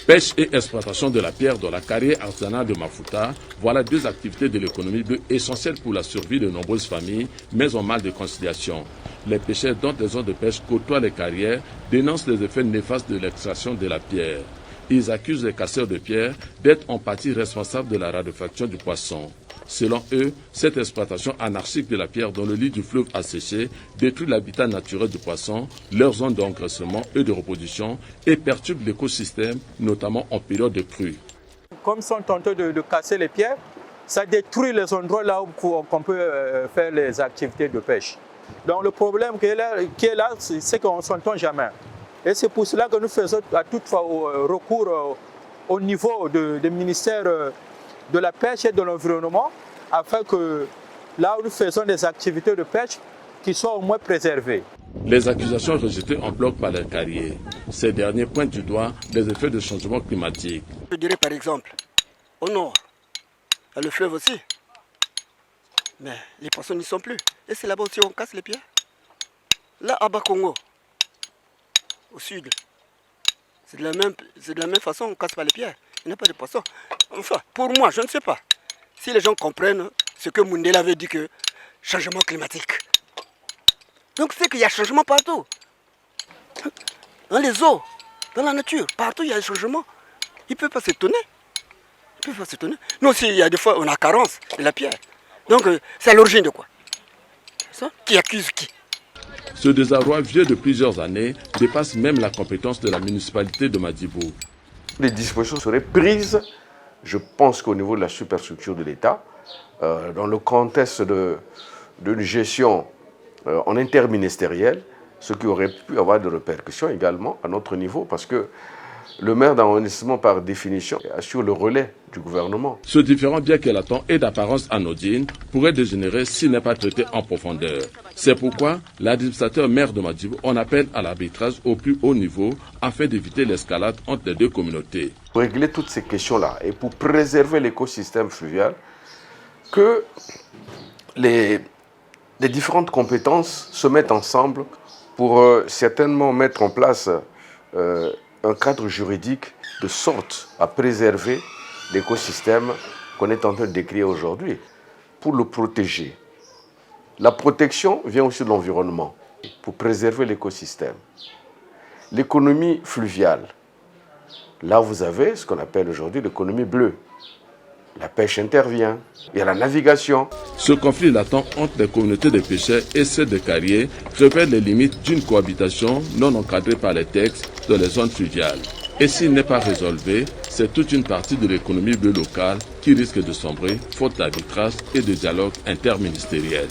Pêche et exploitation de la pierre dans la carrière artisanale de Mafuta, voilà deux activités de l'économie bleue essentielles pour la survie de nombreuses familles, mais en mal de conciliation. Les pêcheurs dont des zones de pêche côtoient les carrières dénoncent les effets néfastes de l'extraction de la pierre. Ils accusent les casseurs de pierre d'être en partie responsables de la raréfaction du poisson. Selon eux, cette exploitation anarchique de la pierre dans le lit du fleuve asséché détruit l'habitat naturel du poisson, leur zone d'engraissement et de reproduction et perturbe l'écosystème, notamment en période de crue. Comme ils sont tentés de casser les pierres, ça détruit les endroits là où on peut faire les activités de pêche. Donc le problème qui est là, c'est qu'on ne s'entend jamais. Et c'est pour cela que nous faisons à toute fois recours au niveau du ministère de la pêche et de l'environnement, afin que là où nous faisons des activités de pêche, qu'ils soient au moins préservées. Les accusations rejetées en bloc par les carriers. Ces derniers pointent du doigt les effets du changement climatique. Je dirais par exemple, au nord, il y a le fleuve aussi, mais les poissons n'y sont plus. Et c'est là-bas aussi on casse les pierres. Là, à Bas-Congo, au sud, c'est de la même façon, on ne casse pas les pierres. Il n'y a pas de poissons. Enfin, pour moi, je ne sais pas. Si les gens comprennent ce que Mundela avait dit que changement climatique. Donc c'est qu'il y a changement partout. Dans les eaux, dans la nature, partout il y a un changement. Il ne peut pas s'étonner. Nous aussi, il y a des fois, on a carence de la pierre. Donc c'est à l'origine de quoi? Ça? Qui accuse qui? Ce désarroi vieux de plusieurs années dépasse même la compétence de la municipalité de Madibou. Les dispositions seraient prises, je pense qu'au niveau de la superstructure de l'État, dans le contexte d'une gestion en interministériel, ce qui aurait pu avoir des répercussions également à notre niveau, parce que le maire d'arrondissement, par définition, assure le relais du gouvernement. Ce différend, bien que latent et d'apparence anodine, pourrait dégénérer s'il n'est pas traité en profondeur. C'est pourquoi l'administrateur maire de Madibou en appelle à l'arbitrage au plus haut niveau afin d'éviter l'escalade entre les deux communautés. Pour régler toutes ces questions-là et pour préserver l'écosystème fluvial, que les différentes compétences se mettent ensemble pour certainement mettre en place un cadre juridique de sorte à préserver l'écosystème qu'on est en train de décrire aujourd'hui, pour le protéger. La protection vient aussi de l'environnement, pour préserver l'écosystème. L'économie fluviale, là vous avez ce qu'on appelle aujourd'hui l'économie bleue. La pêche intervient, il y a la navigation. Ce conflit latent entre les communautés de pêcheurs et celles de carrières révèle les limites d'une cohabitation non encadrée par les textes dans les zones fluviales. Et s'il n'est pas résolu, c'est toute une partie de l'économie bleue locale qui risque de sombrer faute d'arbitrage et de dialogue interministériel.